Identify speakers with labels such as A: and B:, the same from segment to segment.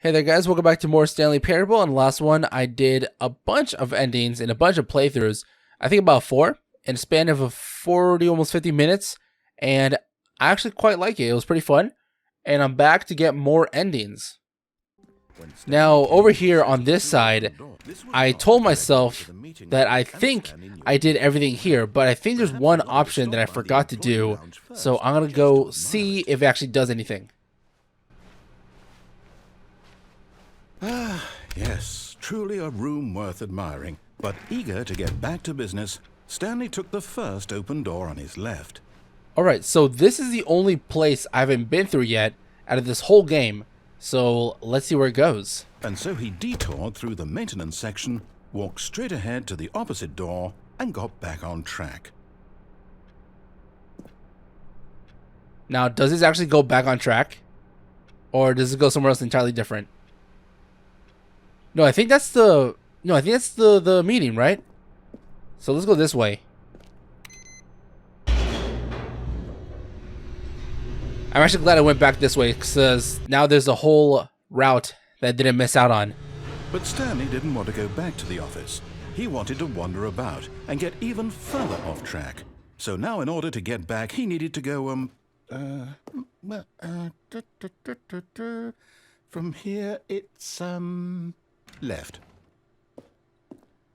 A: Hey there guys, welcome back to more Stanley Parable. And the last one I did a bunch of endings and a bunch of playthroughs. I think about 4 in a span of 40, almost 50 minutes. And I actually quite like it. It was pretty fun. And I'm back to get more endings. Now over here on this side, I told myself that I think I did everything here, but I think there's one option that I forgot to do. So I'm going to go see if it actually does anything.
B: Ah, yes, truly a room worth admiring. But eager to get back to business, Stanley took the first open door on his left.
A: Alright, so this is the only place I haven't been through yet out of this whole game. So let's see where it goes.
B: And so he detoured through the maintenance section, walked straight ahead to the opposite door, and got back on track.
A: Now, does this actually go back on track? Or does it go somewhere else entirely different? No, I think that's the... No, I think that's the meeting, right? So let's go this way. I'm actually glad I went back this way, because now there's a whole route that I didn't miss out on.
B: But Stanley didn't want to go back to the office. He wanted to wander about and get even further off track. So now in order to get back, he needed to go, from here it's, left.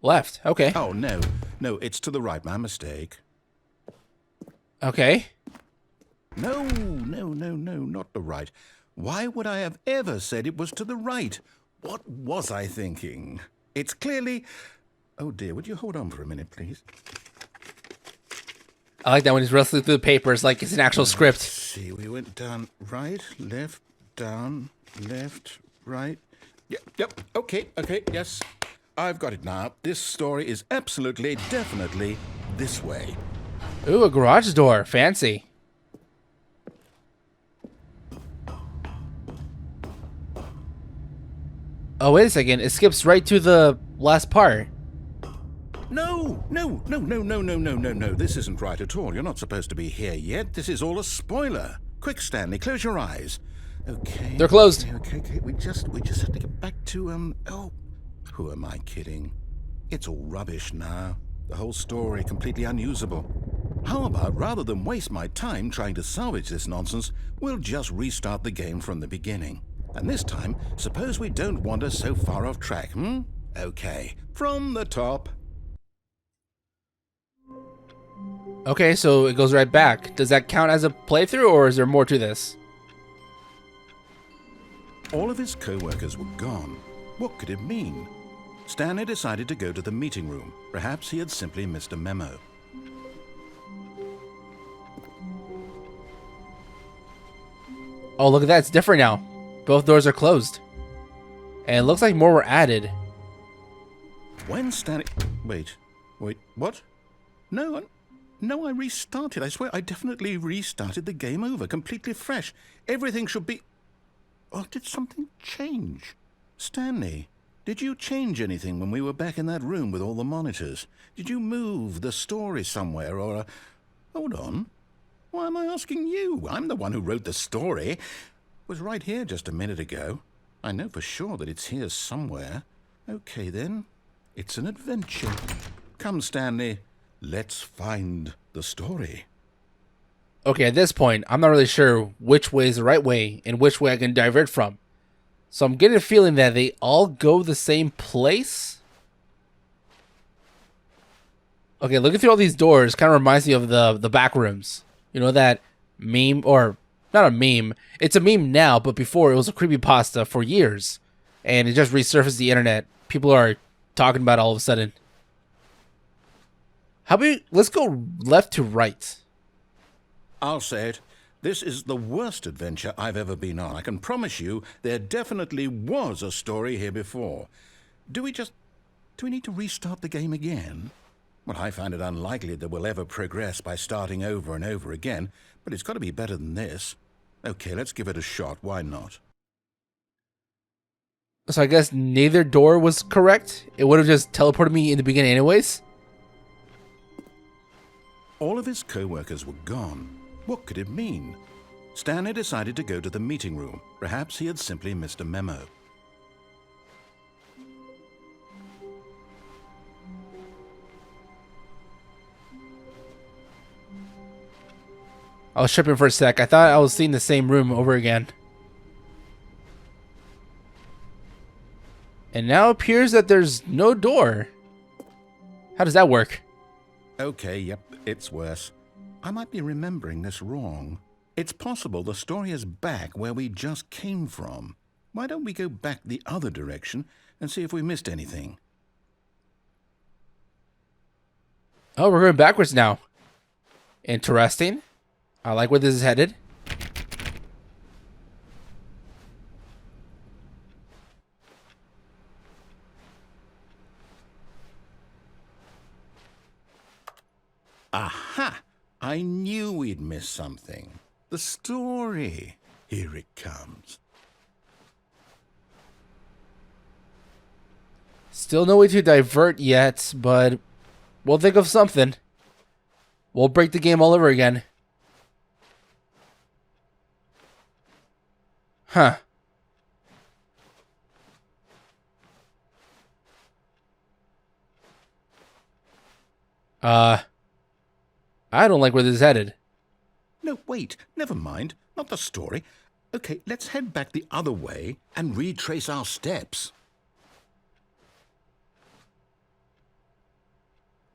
A: Left, okay.
B: Oh, no, it's to the right, my mistake.
A: Okay.
B: No, not the right. Why would I have ever said it was to the right? What was I thinking? It's clearly... Oh dear, would you hold on for a minute, please?
A: I like that when he's wrestling through the papers like it's an actual script.
B: Let's see, we went down, right, left, down, left, right. Yep, okay, yes. I've got it now. This story is absolutely, definitely this way.
A: Ooh, a garage door. Fancy. Oh, wait a second. It skips right to the last part.
B: No. This isn't right at all. You're not supposed to be here yet. This is all a spoiler. Quick, Stanley, close your eyes. Okay.
A: They're closed.
B: Okay. We just have to get back to, oh, who am I kidding? It's all rubbish now. The whole story completely unusable. How about, rather than waste my time trying to salvage this nonsense, we'll just restart the game from the beginning. And this time, suppose we don't wander so far off track, Okay, from the top.
A: Okay, so it goes right back. Does that count as a playthrough, or is there more to this?
B: All of his co-workers were gone. What could it mean? Stanley decided to go to the meeting room. Perhaps he had simply missed a memo.
A: Oh, look at that. It's different now. Both doors are closed. And it looks like more were added.
B: When Stanley... Wait, what? No, I restarted. I swear, I definitely restarted the game over, completely fresh. Everything should be... Oh, did something change? Stanley, did you change anything when we were back in that room with all the monitors? Did you move the story somewhere, or... Hold on. Why am I asking you? I'm the one who wrote the story. It was right here just a minute ago. I know for sure that it's here somewhere. Okay, then. It's an adventure. Come, Stanley. Let's find the story.
A: Okay, at this point, I'm not really sure which way is the right way and which way I can divert from. So I'm getting a feeling that they all go the same place. Okay, looking through all these doors kind of reminds me of the back rooms. You know that meme, or not a meme. It's a meme now, but before it was a creepypasta for years. And it just resurfaced the internet. People are talking about it all of a sudden. How about let's go left to right.
B: I'll say it. This is the worst adventure I've ever been on. I can promise you there definitely was a story here before. Do we need to restart the game again? Well, I find it unlikely that we'll ever progress by starting over and over again, but it's got to be better than this. Okay, let's give it a shot. Why not?
A: So I guess neither door was correct. It would have just teleported me in the beginning anyways.
B: All of his co-workers were gone. What could it mean? Stanley decided to go to the meeting room. Perhaps he had simply missed a memo.
A: I was tripping for a sec. I thought I was seeing the same room over again. And now it appears that there's no door. How does that work?
B: Okay, yep, it's worse. I might be remembering this wrong. It's possible the story is back where we just came from. Why don't we go back the other direction and see if we missed anything?
A: Oh, we're going backwards now. Interesting. I like where this is headed.
B: Aha! I knew we'd miss something. The story. Here it comes.
A: Still no way to divert yet, but we'll think of something. We'll break the game all over again. Huh. I don't like where this is headed.
B: No, wait, never mind. Not the story. Okay, let's head back the other way and retrace our steps.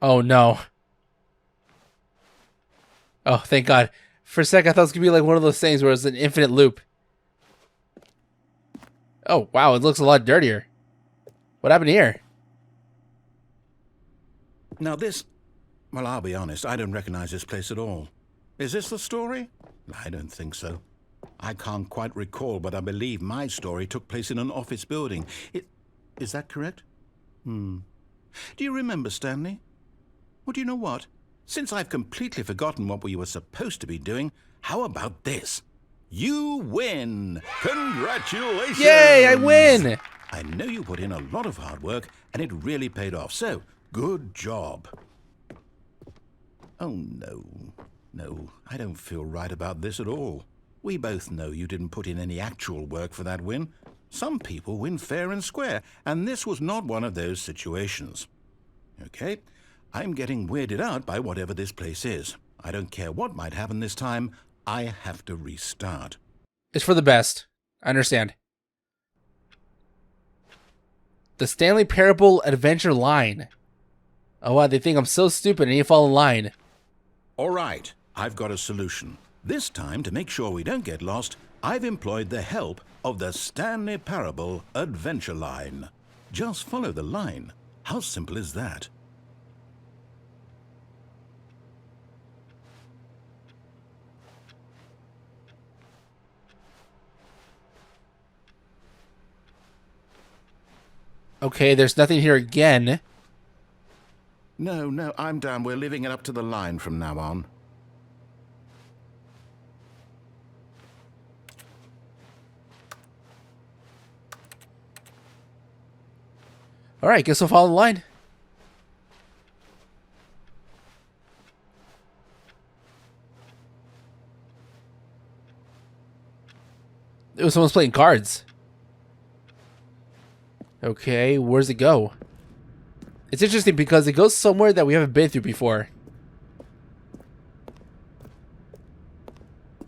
A: Oh no. Oh, thank God. For a sec, I thought it was going to be like one of those things where it's an infinite loop. Oh, wow, it looks a lot dirtier. What happened here?
B: Now this... Well, I'll be honest, I don't recognize this place at all. Is this the story? I don't think so. I can't quite recall, but I believe my story took place in an office building. Is that correct? Do you remember, Stanley? Well, do you know what? Since I've completely forgotten what we were supposed to be doing, how about this? You win! Congratulations!
A: Yay, I win!
B: I know you put in a lot of hard work, and it really paid off, so good job. Oh, no. No, I don't feel right about this at all. We both know you didn't put in any actual work for that win. Some people win fair and square, and this was not one of those situations. Okay, I'm getting weirded out by whatever this place is. I don't care what might happen this time. I have to restart.
A: It's for the best. I understand. The Stanley Parable Adventure line. Oh wow, they think I'm so stupid I need to fall in line.
B: All right, I've got a solution. This time, to make sure we don't get lost, I've employed the help of the Stanley Parable Adventure line. Just follow the line. How simple is that?
A: Okay, there's nothing here again.
B: No, I'm down. We're leaving it up to the line from now on.
A: Alright, guess we'll follow the line. It was someone's playing cards. Okay, where's it go? It's interesting because it goes somewhere that we haven't been through before.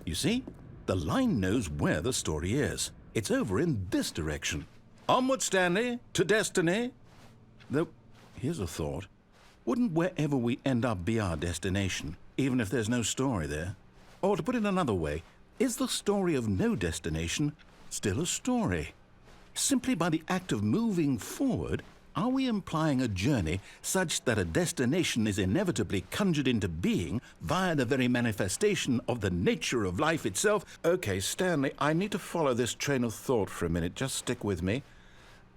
B: You see? The line knows where the story is. It's over in this direction. Onward, Stanley, to destiny. Though, here's a thought. Wouldn't wherever we end up be our destination, even if there's no story there? Or to put it another way, is the story of no destination still a story? Simply by the act of moving forward, are we implying a journey such that a destination is inevitably conjured into being via the very manifestation of the nature of life itself? Okay, Stanley, I need to follow this train of thought for a minute. Just stick with me.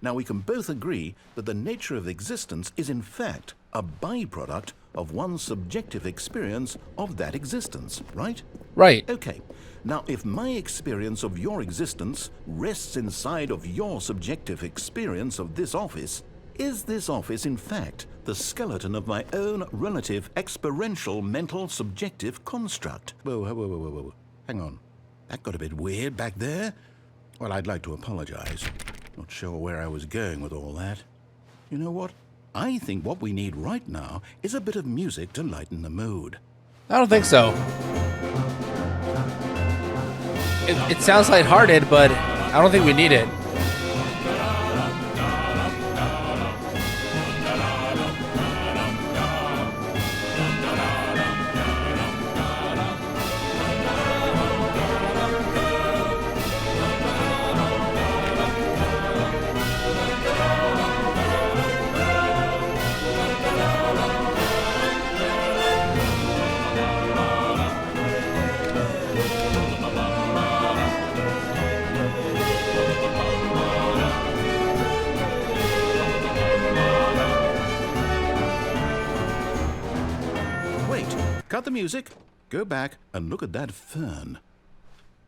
B: Now, we can both agree that the nature of existence is in fact a byproduct of one's subjective experience of that existence, right?
A: Right.
B: Okay. Now, if my experience of your existence rests inside of your subjective experience of this office, is this office, in fact, the skeleton of my own relative experiential mental subjective construct? Whoa. Hang on. That got a bit weird back there. Well, I'd like to apologize. Not sure where I was going with all that. You know what? I think what we need right now is a bit of music to lighten the mood.
A: I don't think so. It sounds lighthearted, but I don't think we need it.
B: Cut the music, go back and look at that fern.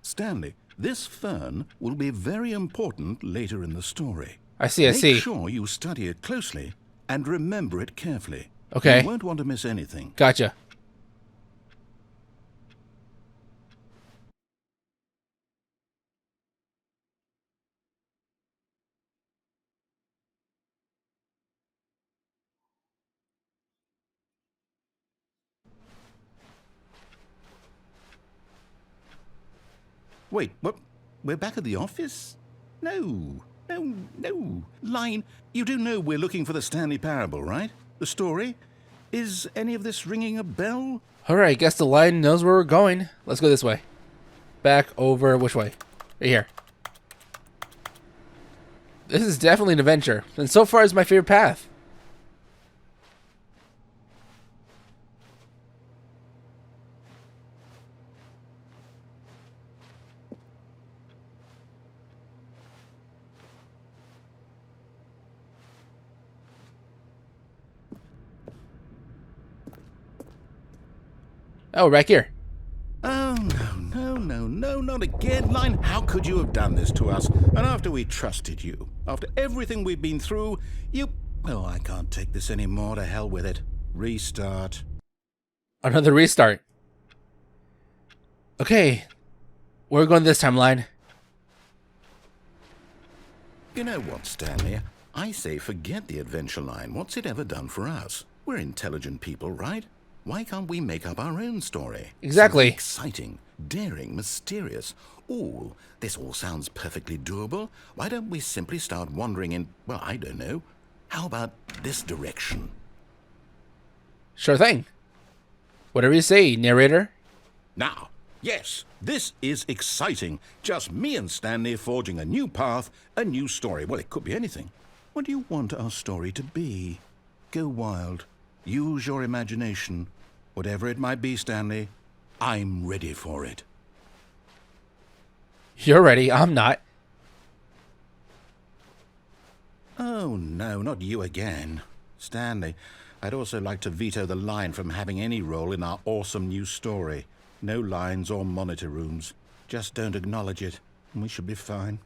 B: Stanley, this fern will be very important later in the story.
A: I see.
B: Make sure you study it closely and remember it carefully.
A: Okay.
B: You won't want to miss anything.
A: Gotcha.
B: Wait, what? We're back at the office? No. Line, you do know we're looking for the Stanley Parable, right? The story? Is any of this ringing a bell?
A: Alright, guess the line knows where we're going. Let's go this way. Back over, which way? Right here. This is definitely an adventure, and so far it's my favorite path. Oh, right here.
B: Oh, no, not again, Line. How could you have done this to us? And after we trusted you, after everything we've been through, you... Oh, I can't take this anymore. To hell with it. Restart.
A: Another restart. Okay. Where are we going this time, Line?
B: You know what, Stanley? I say forget the adventure line. What's it ever done for us? We're intelligent people, right? Why can't we make up our own story?
A: Exactly.
B: Something exciting, daring, mysterious. Ooh, this all sounds perfectly doable. Why don't we simply start wandering in, well, I don't know. How about this direction?
A: Sure thing. Whatever you say, narrator.
B: Now, yes, this is exciting. Just me and Stanley forging a new path, a new story. Well, it could be anything. What do you want our story to be? Go wild. Use your imagination. Whatever it might be, Stanley, I'm ready for it.
A: You're ready, I'm not.
B: Oh, no, not you again. Stanley, I'd also like to veto the line from having any role in our awesome new story. No lines or monitor rooms. Just don't acknowledge it, and we should be fine.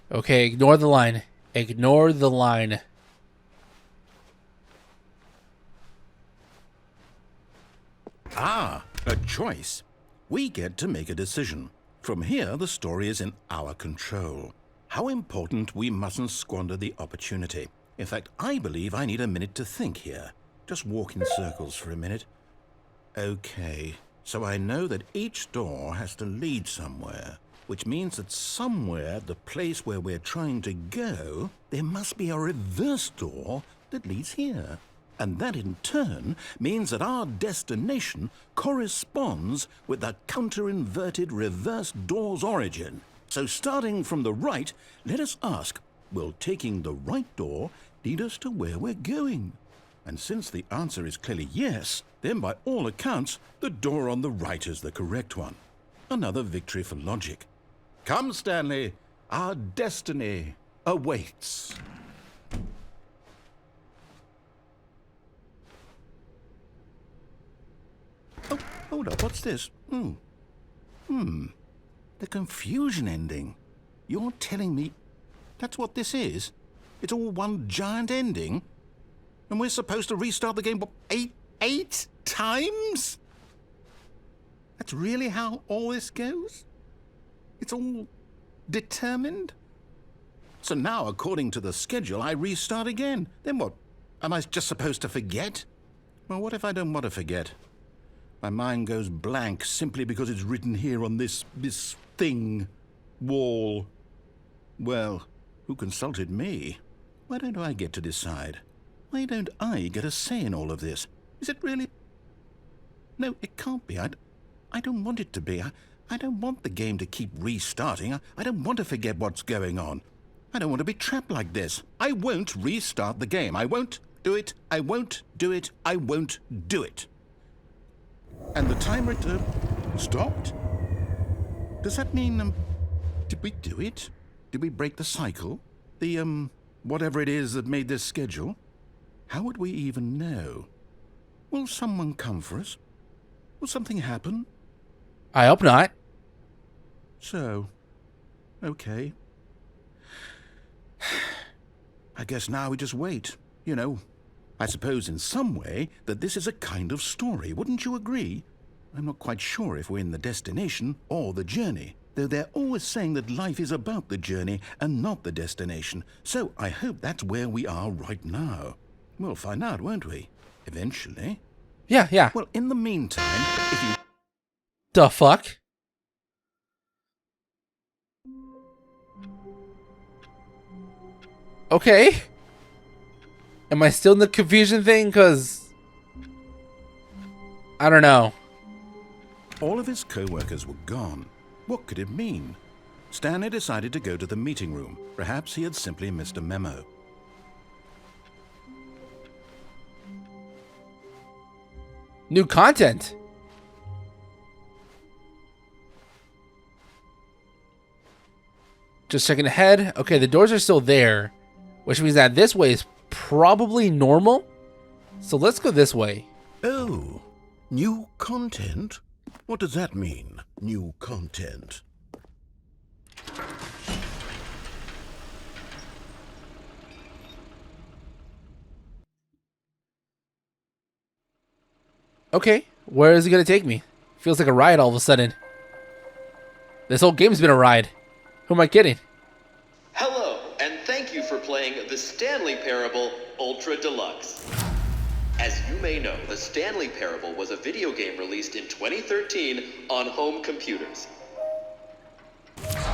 A: Okay, ignore the line. Ignore the line.
B: Ah, a choice. We get to make a decision. From here, the story is in our control. How important we mustn't squander the opportunity. In fact, I believe I need a minute to think here. Just walk in circles for a minute. Okay, so I know that each door has to lead somewhere, which means that somewhere, the place where we're trying to go, there must be a reverse door that leads here. And that in turn means that our destination corresponds with the counter-inverted reverse door's origin. So starting from the right, let us ask, will taking the right door lead us to where we're going? And since the answer is clearly yes, then by all accounts, the door on the right is the correct one. Another victory for logic. Come, Stanley, our destiny awaits. Oh, hold up, what's this? The confusion ending. You're telling me that's what this is? It's all one giant ending? And we're supposed to restart the game, what, eight times? That's really how all this goes? It's all determined? So now, according to the schedule, I restart again. Then what? Am I just supposed to forget? Well, what if I don't want to forget? My mind goes blank simply because it's written here on this thing. Wall. Well, who consulted me? Why don't I get to decide? Why don't I get a say in all of this? Is it really? No, it can't be. I don't want it to be. I don't want the game to keep restarting. I don't want to forget what's going on. I don't want to be trapped like this. I won't restart the game. I won't do it. I won't do it. I won't do it. And the timer stopped? Does that mean, did we do it? Did we break the cycle? The, whatever it is that made this schedule? How would we even know? Will someone come for us? Will something happen?
A: I hope not.
B: So, okay. I guess now we just wait, you know. I suppose in some way that this is a kind of story, wouldn't you agree? I'm not quite sure if we're in the destination or the journey, though they're always saying that life is about the journey and not the destination. So I hope that's where we are right now. We'll find out, won't we? Eventually.
A: Yeah.
B: Well, in the meantime, if you...
A: The fuck? Okay. Am I still in the confusion thing? Because I don't know.
B: All of his co-workers were gone. What could it mean? Stanley decided to go to the meeting room. Perhaps he had simply missed a memo.
A: New content. Just checking ahead. Okay, the doors are still there, which means that this way is probably normal. So let's go this way.
B: Oh, new content? What does that mean, new content?
A: Okay, where is it going to take me? Feels like a ride all of a sudden. This whole game's been a ride. Who am I kidding?
C: Hello, and thank you for playing the Stanley Parable Ultra Deluxe. As you may know, the Stanley Parable was a video game released in 2013 on home computers.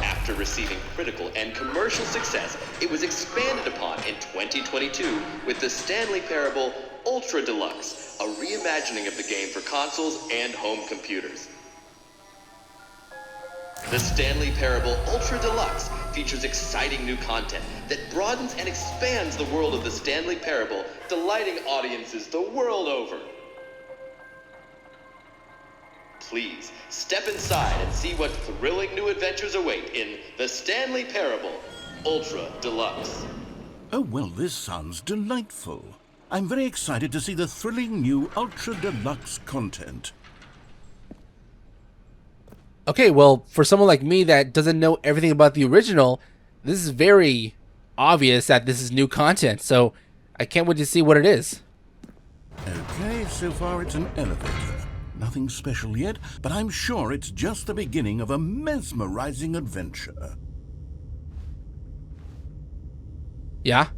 C: After receiving critical and commercial success, it was expanded upon in 2022 with the Stanley Parable Ultra Deluxe, a reimagining of the game for consoles and home computers. The Stanley Parable Ultra Deluxe features exciting new content that broadens and expands the world of the Stanley Parable, delighting audiences the world over. Please, step inside and see what thrilling new adventures await in the Stanley Parable Ultra Deluxe.
B: Oh, well, this sounds delightful. I'm very excited to see the thrilling new Ultra Deluxe content.
A: Okay, well, for someone like me that doesn't know everything about the original, this is very obvious that this is new content, so I can't wait to see what it is.
B: Okay, so far it's an elevator. Nothing special yet, but I'm sure it's just the beginning of a mesmerizing adventure.
A: Yeah?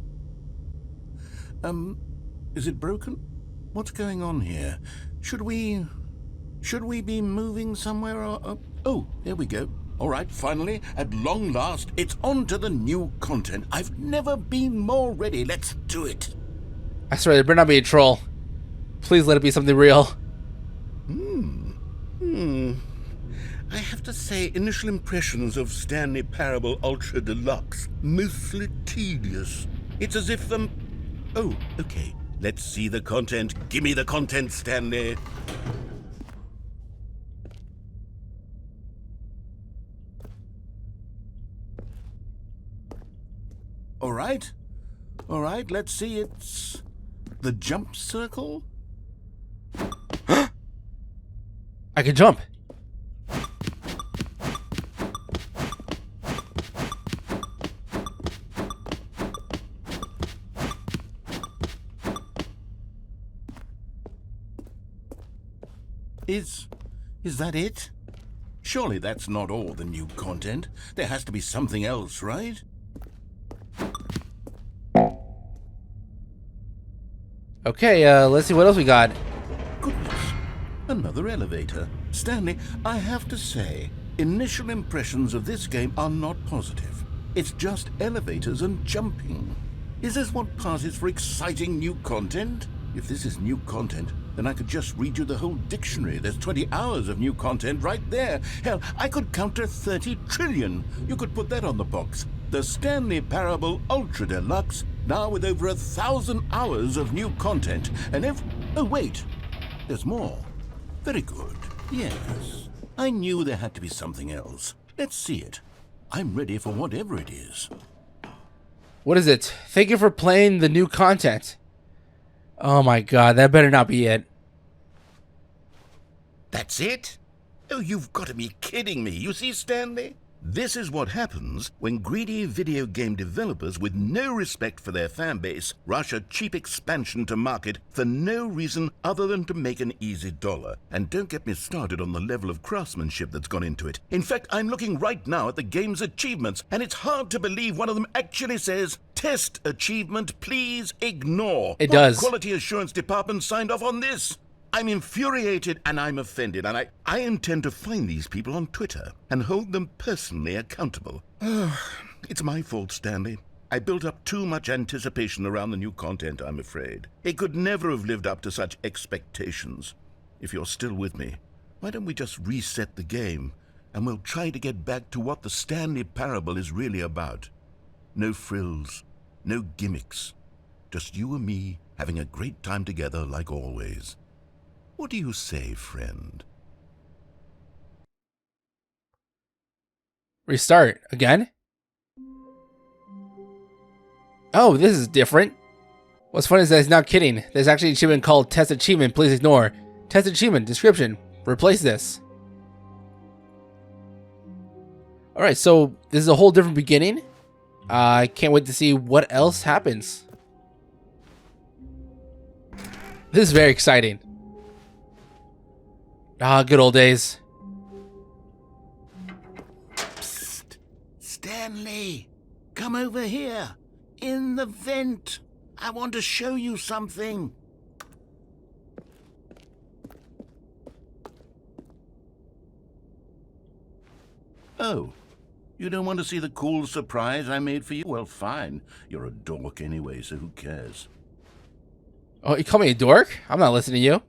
B: Is it broken? What's going on here? Should we be moving somewhere or... Oh, there we go. All right, finally, at long last, it's on to the new content. I've never been more ready. Let's do it.
A: I swear, there better not be a troll. Please let it be something real.
B: I have to say, initial impressions of Stanley Parable Ultra Deluxe, mostly tedious. It's as if, Oh, okay. Let's see the content. Give me the content, Stanley. All right, let's see, it's the jump circle?
A: I can jump.
B: Is that it? Surely that's not all the new content. There has to be something else, right?
A: Okay, let's see what else we got.
B: Goodness. Another elevator. Stanley, I have to say, initial impressions of this game are not positive. It's just elevators and jumping. Is this what passes for exciting new content? If this is new content, then I could just read you the whole dictionary. There's 20 hours of new content right there. Hell, I could counter 30 trillion. You could put that on the box. The Stanley Parable Ultra Deluxe, now with over 1,000 hours of new content. And oh wait, there's more. Very good. Yes. I knew there had to be something else. Let's see it. I'm ready for whatever it is.
A: What is it? Thank you for playing the new content. Oh my god, that better not be it.
B: That's it? Oh, you've got to be kidding me. You see, Stanley? This is what happens when greedy video game developers with no respect for their fan base rush a cheap expansion to market for no reason other than to make an easy dollar. And don't get me started on the level of craftsmanship that's gone into it. In fact, I'm looking right now at the game's achievements, and it's hard to believe one of them actually says, "Test achievement, please ignore."
A: It does.
B: What quality assurance department signed off on this? I'm infuriated and I'm offended, and I intend to find these people on Twitter and hold them personally accountable. It's my fault, Stanley. I built up too much anticipation around the new content, I'm afraid. It could never have lived up to such expectations. If you're still with me, why don't we just reset the game, and we'll try to get back to what the Stanley Parable is really about. No frills, no gimmicks. Just you and me having a great time together like always. What do you say, friend?
A: Restart again? Oh, this is different. What's funny is that he's not kidding. There's actually an achievement called Test Achievement, please ignore. Test Achievement, description. Replace this. Alright, so this is a whole different beginning. I can't wait to see what else happens. This is very exciting. Ah, good old days.
B: Psst. Stanley, come over here. In the vent. I want to show you something. Oh, you don't want to see the cool surprise I made for you? Well, fine. You're a dork anyway, so who cares?
A: Oh, you call me a dork? I'm not listening to you.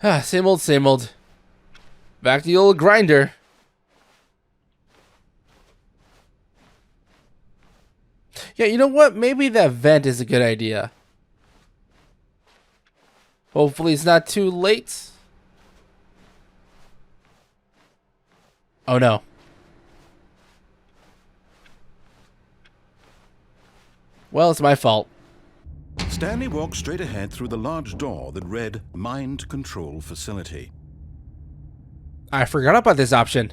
A: Ah, same old, same old. Back to the old grinder. Yeah, you know what? Maybe that vent is a good idea. Hopefully it's not too late. Oh no. Well, it's my fault.
B: Stanley walked straight ahead through the large door that read Mind Control Facility.
A: I forgot about this option.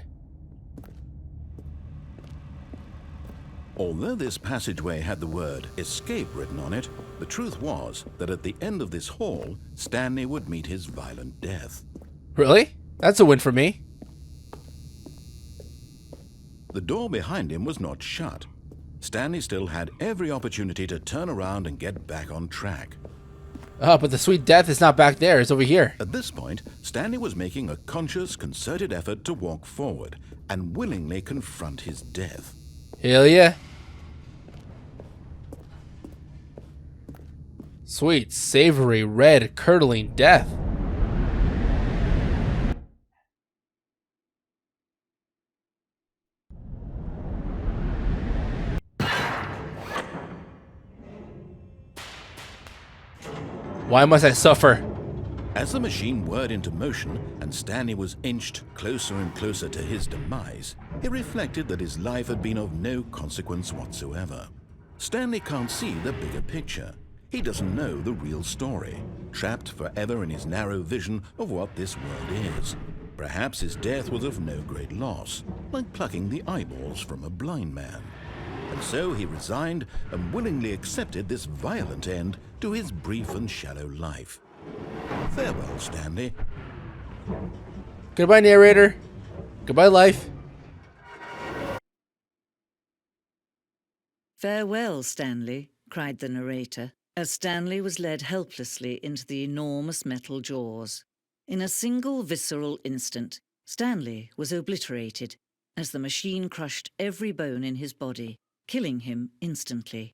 B: Although this passageway had the word escape written on it, the truth was that at the end of this hall, Stanley would meet his violent death.
A: Really? That's a win for me.
B: The door behind him was not shut. Stanley still had every opportunity to turn around and get back on track.
A: Oh, but the sweet death is not back there. It's over here.
B: At this point, Stanley was making a conscious, concerted effort to walk forward and willingly confront his death.
A: Hell yeah. Sweet, savory, red, curdling death. Why must I suffer?
B: As the machine whirred into motion and Stanley was inched closer and closer to his demise, he reflected that his life had been of no consequence whatsoever. Stanley can't see the bigger picture. He doesn't know the real story, trapped forever in his narrow vision of what this world is. Perhaps his death was of no great loss, like plucking the eyeballs from a blind man. And so he resigned and willingly accepted this violent end to his brief and shallow life. Farewell, Stanley.
A: Goodbye, narrator. Goodbye, life.
D: "Farewell, Stanley," cried the narrator, as Stanley was led helplessly into the enormous metal jaws. In a single visceral instant, Stanley was obliterated as the machine crushed every bone in his body, killing him instantly.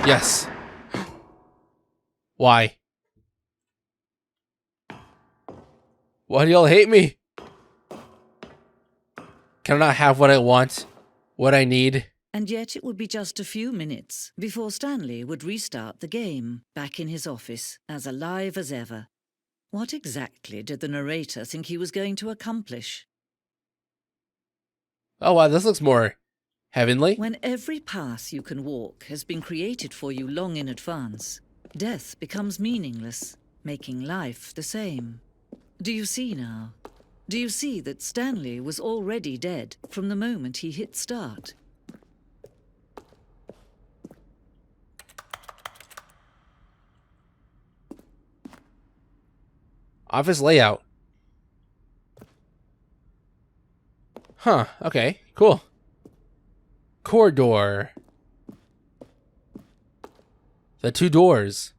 A: Yes. Why? Why do y'all hate me? Can I not have what I want? What I need?
D: And yet it would be just a few minutes before Stanley would restart the game, back in his office, as alive as ever. What exactly did the narrator think he was going to accomplish?
A: Oh wow, this looks more heavenly.
D: When every path you can walk has been created for you long in advance, death becomes meaningless, making life the same. Do you see now? Do you see that Stanley was already dead from the moment he hit start?
A: Office layout. Huh, okay, cool. Corridor. The two doors.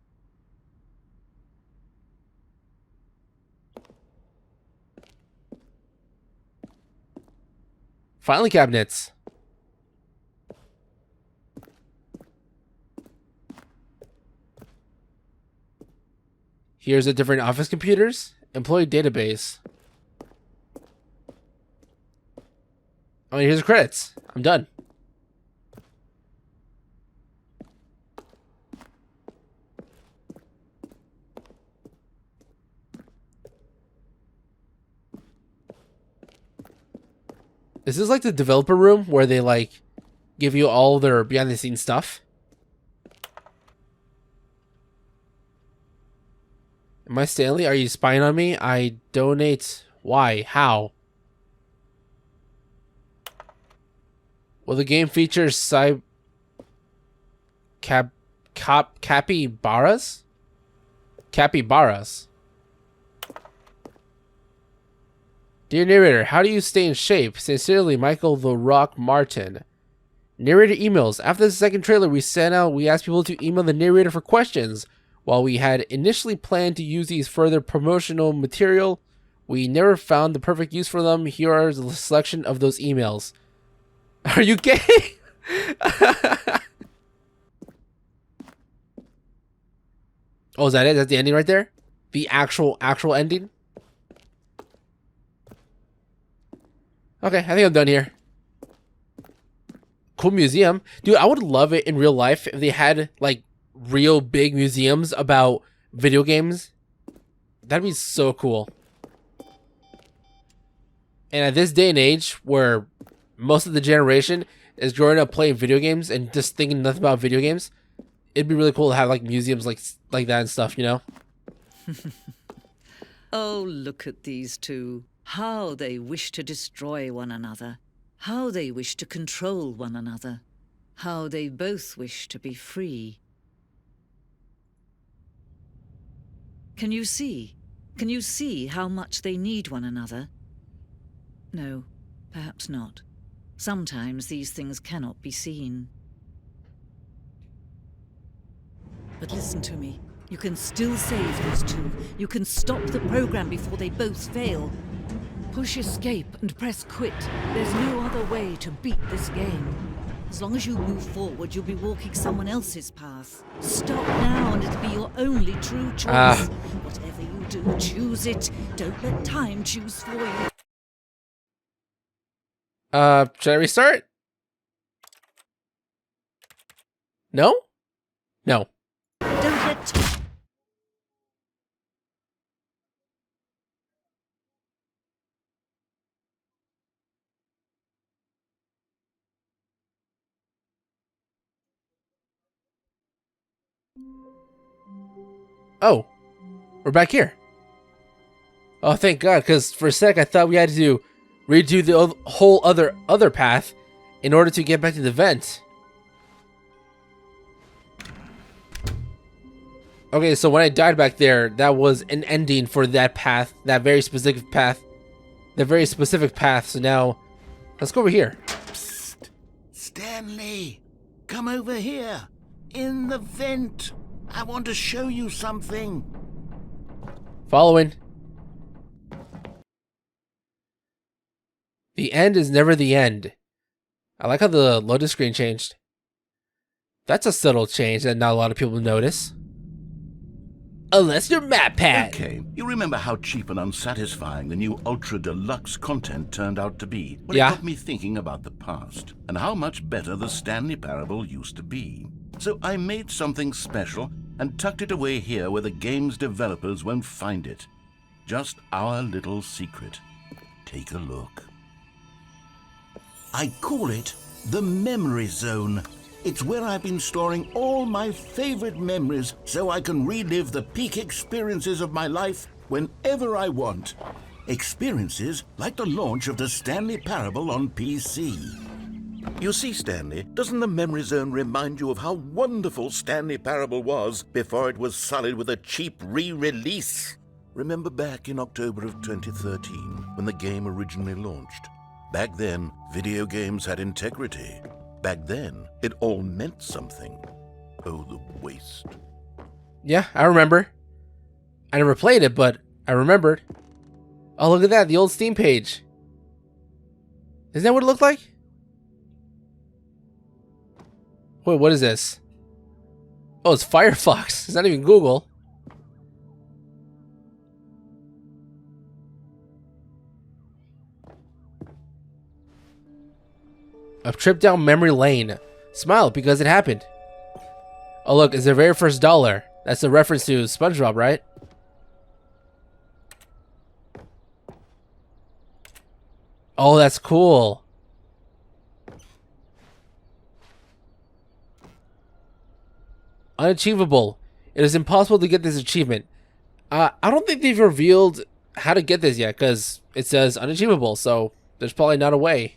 A: Filing cabinets. Here's the different office computers. Employee database. Oh, here's the credits. I'm done. Is this like the developer room where they like give you all their behind the scenes stuff? Am I Stanley? Are you spying on me? I donate. Why? How? Will the game feature capybaras? Capybaras. Dear narrator, how do you stay in shape? Sincerely, Michael the Rock Martin. Narrator emails. After the second trailer we asked people to email the narrator for questions. While we had initially planned to use these further promotional material, we never found the perfect use for them. Here are the selection of those emails. Are you gay? Oh, is that it? That's the ending right there? The actual ending? Okay, I think I'm done here. Cool museum. Dude, I would love it in real life if they had, like, real big museums about video games. That'd be so cool. And at this day and age, where most of the generation is growing up playing video games and just thinking nothing about video games, it'd be really cool to have, like, museums like that and stuff, you know?
D: Oh, look at these two. How they wish to destroy one another. How they wish to control one another. How they both wish to be free. Can you see? Can you see how much they need one another? No, perhaps not. Sometimes these things cannot be seen. But listen to me. You can still save these two. You can stop the program before they both fail. Push escape and press quit. There's no other way to beat this game. As long as you move forward, you'll be walking someone else's path. Stop now and it'll be your only true choice. Whatever you do, choose it. Don't let time choose for you.
A: Should I restart? No? No.
D: Don't let time...
A: Oh, we're back here. Oh, thank God, because for a sec I thought we had to redo the whole other path in order to get back to the vent. Okay, so when I died back there, that was an ending for that path, that very specific path. So now, let's go over here.
B: Psst. Stanley, come over here. In the vent. I want to show you something.
A: Following. The end is never the end. I like how the loading screen changed. That's a subtle change that not a lot of people notice. Unless you're MatPat.
B: Okay, you remember how cheap and unsatisfying the new Ultra Deluxe content turned out to be? Well,
A: Yeah.
B: It got me thinking about the past and how much better the Stanley Parable used to be. So I made something special and tucked it away here where the game's developers won't find it. Just our little secret. Take a look. I call it the Memory Zone. It's where I've been storing all my favorite memories so I can relive the peak experiences of my life whenever I want. Experiences like the launch of the Stanley Parable on PC. You see, Stanley, doesn't the Memory Zone remind you of how wonderful Stanley Parable was before it was sullied with a cheap re-release? Remember back in October of 2013 when the game originally launched? Back then, video games had integrity. Back then, it all meant something. Oh, the waste.
A: Yeah, I remember. I never played it, but I remembered. Oh, look at that, the old Steam page. Isn't that what it looked like? Wait, what is this? Oh, it's Firefox. It's not even Google. A trip down memory lane. Smile because it happened. Oh look, it's their very first dollar. That's a reference to SpongeBob, right? Oh, that's cool. Unachievable. It is impossible to get this achievement. I don't think they've revealed how to get this yet, because it says unachievable, so there's probably not a way.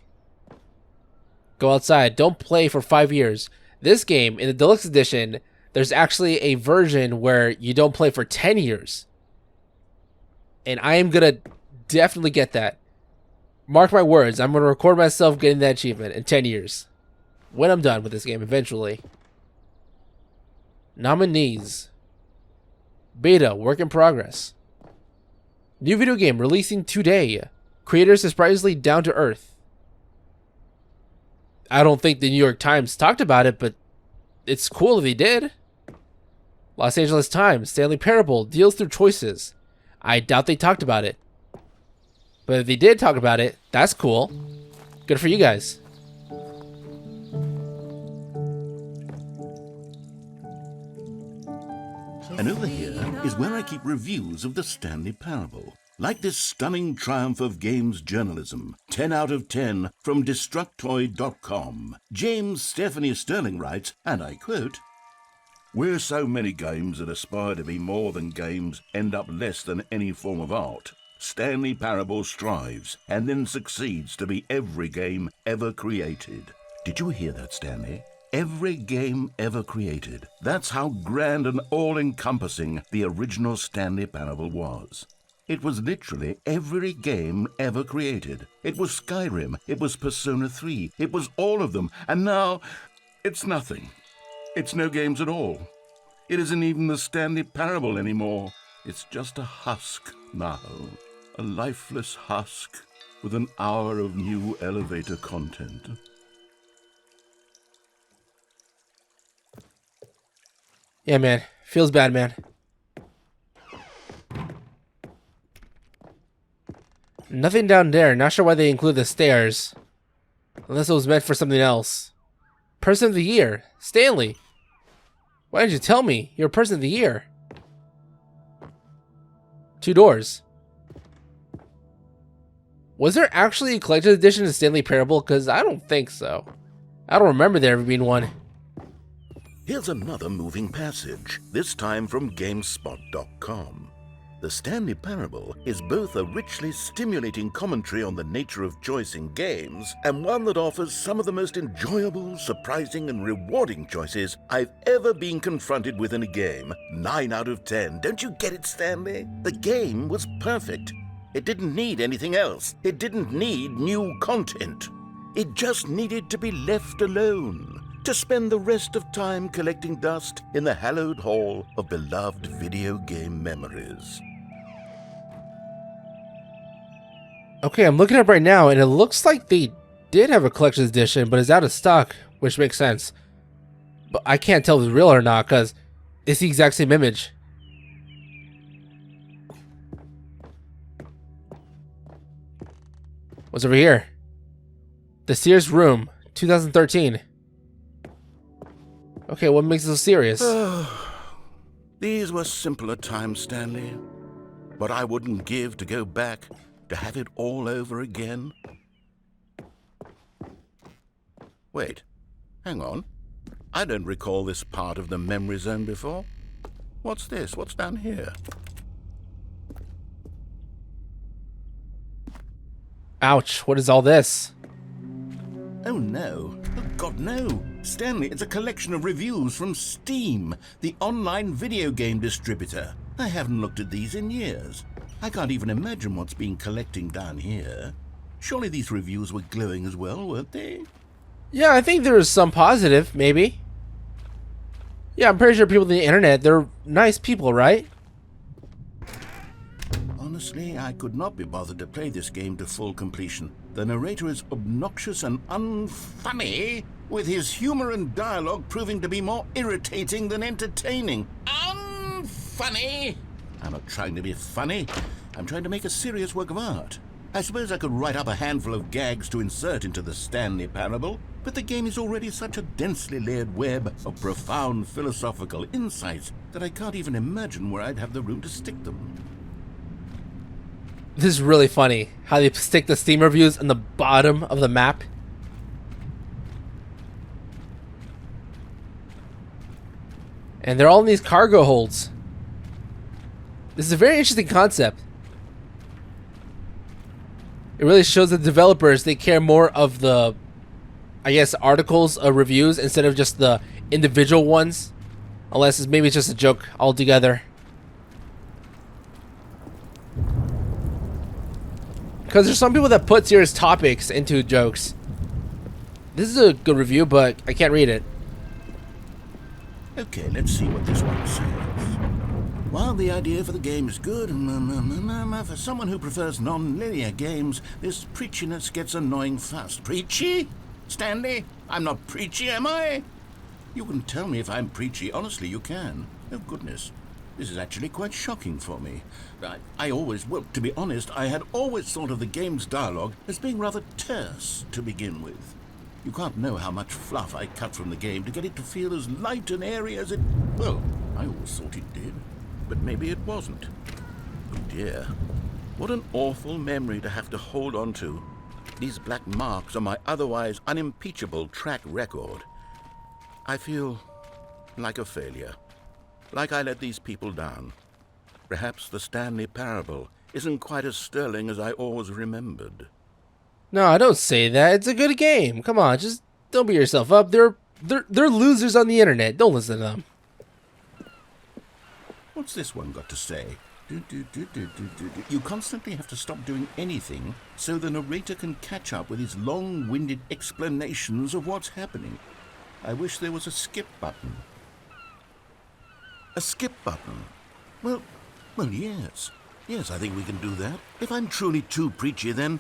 A: Go outside. Don't play for 5 years. This game, in the Deluxe Edition, there's actually a version where you don't play for 10 years. And I am going to definitely get that. Mark my words, I'm going to record myself getting that achievement in 10 years. When I'm done with this game, eventually. Nominees. Beta, work in progress. New video game releasing today. Creators surprisingly down to earth. I don't think the New York Times talked about it, but it's cool if they did. Los Angeles Times, Stanley Parable deals through choices. I doubt they talked about it. But if they did talk about it, that's cool. Good for you guys.
B: And over here is where I keep reviews of the Stanley Parable. Like this stunning triumph of games journalism, 10 out of 10 from Destructoid.com. James Stephanie Sterling writes, and I quote, "Where so many games that aspire to be more than games end up less than any form of art, Stanley Parable strives and then succeeds to be every game ever created." Did you hear that, Stanley? Every game ever created. That's how grand and all-encompassing the original Stanley Parable was. It was literally every game ever created. It was Skyrim, it was Persona 3, it was all of them, and now it's nothing. It's no games at all. It isn't even the Stanley Parable anymore. It's just a husk now. A lifeless husk with an hour of new elevator content.
A: Yeah, man. Feels bad, man. Nothing down there. Not sure why they include the stairs. Unless it was meant for something else. Person of the Year. Stanley. Why didn't you tell me? You're Person of the Year. 2 doors. Was there actually a collector's edition of Stanley Parable? Because I don't think so. I don't remember there ever being one.
B: Here's another moving passage, this time from GameSpot.com. The Stanley Parable is both a richly stimulating commentary on the nature of choice in games and one that offers some of the most enjoyable, surprising, and rewarding choices I've ever been confronted with in a game. 9 out of 10. Don't you get it, Stanley? The game was perfect. It didn't need anything else. It didn't need new content. It just needed to be left alone. to spend the rest of time collecting dust in the hallowed hall of beloved video game memories.
A: Okay, I'm looking up right now, and it looks like they did have a collector's edition, but it's out of stock, which makes sense. But I can't tell if it's real or not, because it's the exact same image. What's over here? The Sears Room, 2013. Okay, what makes it so serious?
B: These were simpler times, Stanley. What I wouldn't give to go back, to have it all over again. Wait, hang on. I don't recall this part of the memory zone before. What's this? What's down here?
A: Ouch, what is all this?
B: Oh no. Oh God, no. Stanley, it's a collection of reviews from Steam, the online video game distributor. I haven't looked at these in years. I can't even imagine what's been collecting down here. Surely these reviews were glowing as well, weren't they?
A: Yeah, I think there was some positive, maybe. Yeah, I'm pretty sure people on the internet, they're nice people, right?
B: Honestly, I could not be bothered to play this game to full completion. The narrator is obnoxious and unfunny, with his humor and dialogue proving to be more irritating than entertaining. Unfunny! I'm not trying to be funny. I'm trying to make a serious work of art. I suppose I could write up a handful of gags to insert into the Stanley Parable, but the game is already such a densely layered web of profound philosophical insights that I can't even imagine where I'd have the room to stick them.
A: This is really funny, how they stick the Steam reviews on the bottom of the map. And they're all in these cargo holds. This is a very interesting concept. It really shows the developers, they care more of the, I guess, articles of reviews instead of just the individual ones. Unless maybe it's just a joke altogether. Because there's some people that put serious topics into jokes. This is a good review, but I can't read it.
B: Okay, let's see what this one says. While the idea for the game is good, for someone who prefers non-linear games, this preachiness gets annoying fast. Preachy? Stanley? I'm not preachy, am I? You can tell me if I'm preachy. Honestly, you can. Oh, goodness. This is actually quite shocking for me. Well, to be honest, I had always thought of the game's dialogue as being rather terse to begin with. You can't know how much fluff I cut from the game to get it to feel as light and airy as it... Well, I always thought it did. But maybe it wasn't. Oh dear. What an awful memory to have to hold on to. These black marks on my otherwise unimpeachable track record. I feel like a failure. Like I let these people down. Perhaps the Stanley Parable isn't quite as sterling as I always remembered.
A: No, I don't say that. It's a good game. Come on, just don't beat yourself up. They're losers on the internet. Don't listen to them.
B: What's this one got to say? You constantly have to stop doing anything so the narrator can catch up with his long-winded explanations of what's happening. I wish there was a skip button. A skip button? Well, yes. Yes, I think we can do that. If I'm truly too preachy, then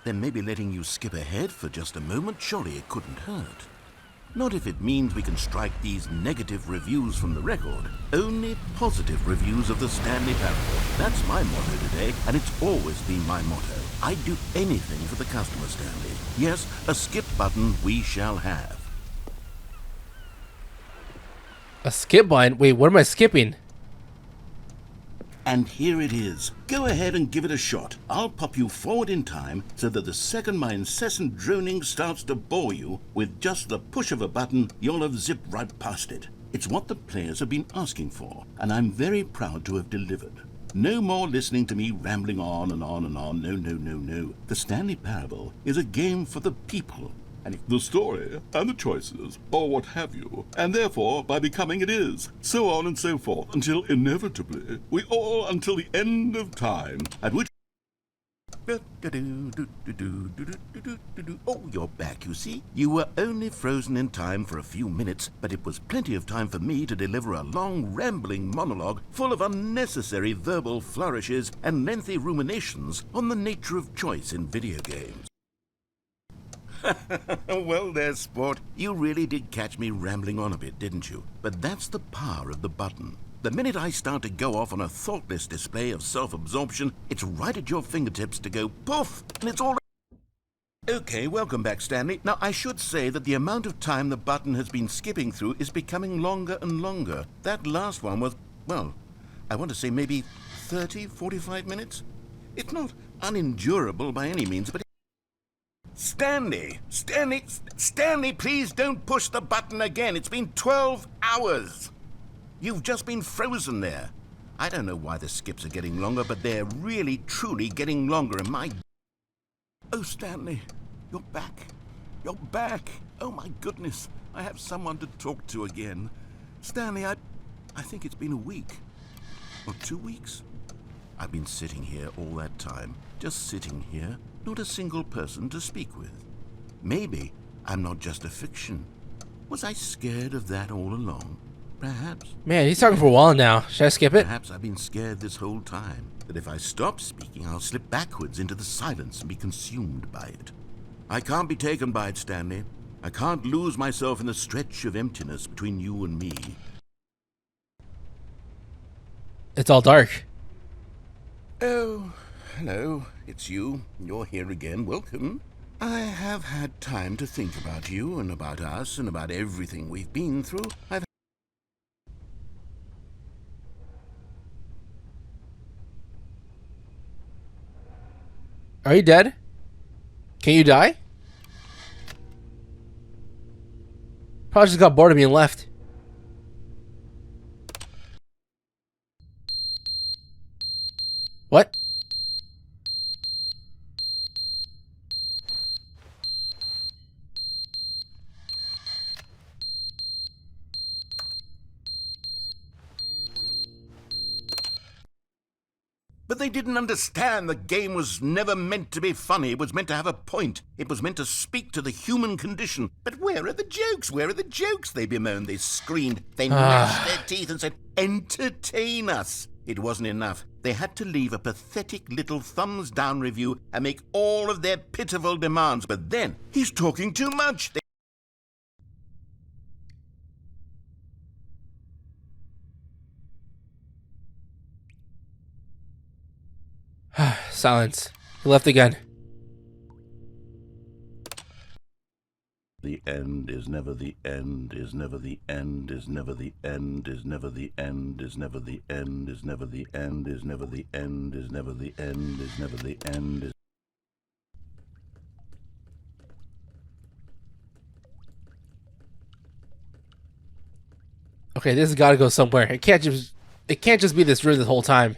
B: maybe letting you skip ahead for just a moment, surely it couldn't hurt. Not if it means we can strike these negative reviews from the record. Only positive reviews of the Stanley Parable. That's my motto today, and it's always been my motto. I'd do anything for the customer, Stanley. Yes, a skip button we shall have.
A: A skip button? Wait, what am I skipping?
B: And here it is. Go ahead and give it a shot. I'll pop you forward in time so that the second my incessant droning starts to bore you, with just the push of a button, you'll have zipped right past it. It's what the players have been asking for, and I'm very proud to have delivered. No more listening to me rambling on and on and on. No. The Stanley Parable is a game for the people. And the story, and the choices, or what have you, and therefore, by becoming it is, so on and so forth, until inevitably, until the end of time, at which... Oh, you're back, you see. You were only frozen in time for a few minutes, but it was plenty of time for me to deliver a long, rambling monologue full of unnecessary verbal flourishes and lengthy ruminations on the nature of choice in video games. Well there, sport. You really did catch me rambling on a bit, didn't you? But that's the power of the button. The minute I start to go off on a thoughtless display of self-absorption, it's right at your fingertips to go poof, and it's all... Okay, welcome back, Stanley. Now, I should say that the amount of time the button has been skipping through is becoming longer and longer. That last one was, well, I want to say maybe 30, 45 minutes? It's not unendurable by any means, but... Stanley, please don't push the button again. It's been 12 hours. You've just been frozen there. I don't know why the skips are getting longer, but they're really, truly getting longer, and my... Oh, Stanley, you're back. You're back. Oh, my goodness. I have someone to talk to again. Stanley, I think it's been a week. Or 2 weeks. I've been sitting here all that time. Just sitting here. Not a single person to speak with. Maybe I'm not just a fiction. Was I scared of that all along? Perhaps.
A: Man, he's talking for a while now. Should I skip it?
B: Perhaps I've been scared this whole time. That if I stop speaking, I'll slip backwards into the silence and be consumed by it. I can't be taken by it, Stanley. I can't lose myself in the stretch of emptiness between you and me.
A: It's all dark.
B: Oh, hello. It's you. You're here again. Welcome. I have had time to think about you and about us and about everything we've been through.
A: Are you dead? Can you die? Probably just got bored of me and left. What?
B: But they didn't understand the game was never meant to be funny. It was meant to have a point. It was meant to speak to the human condition. But where are the jokes? Where are the jokes? They bemoaned, they screamed, they gnashed their teeth and said, entertain us. It wasn't enough. They had to leave a pathetic little thumbs-down review and make all of their pitiful demands. But then, he's talking too much.
A: Silence. He left again.
B: The end is never the end, is never the end, is never the end, is never the end, is never the end, is never the end, is never the end, is never the end, is never the end.
A: Okay, this has got to go somewhere. It can't just be this room this whole time.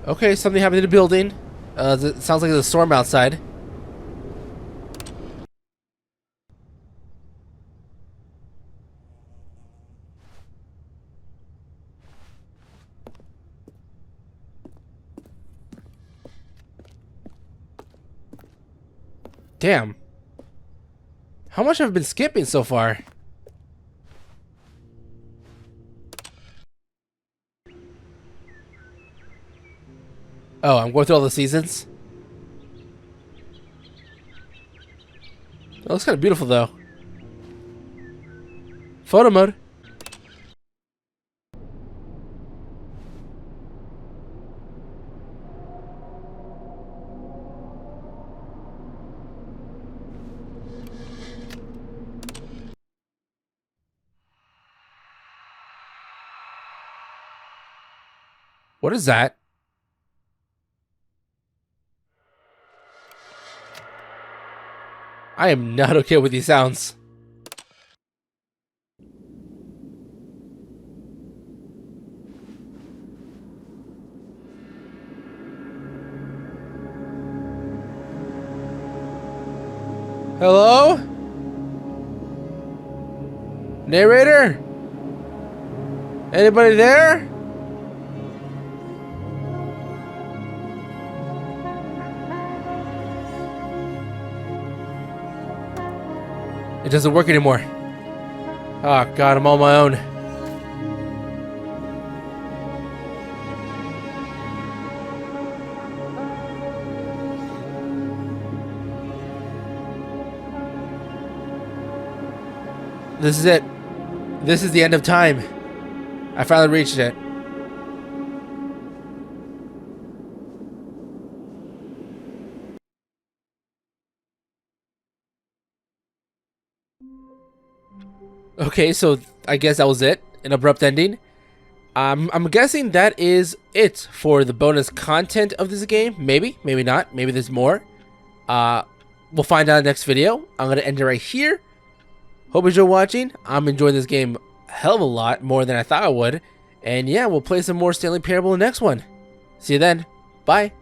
A: Okay, something happened in the building. It sounds like there's a storm outside. Damn. How much have I been skipping so far? Oh, I'm going through all the seasons. It looks kind of beautiful, though. Photo mode. What is that? I am not okay with these sounds. Hello? Narrator? Anybody there? It doesn't work anymore. Oh god, I'm on my own. This is it. This is the end of time. I finally reached it. Okay, so I guess that was it. An abrupt ending. I'm guessing that is it for the bonus content of this game. Maybe, maybe not. Maybe there's more. We'll find out in the next video. I'm gonna end it right here. Hope you enjoyed watching. I'm enjoying this game a hell of a lot more than I thought I would. And yeah, we'll play some more Stanley Parable in the next one. See you then. Bye.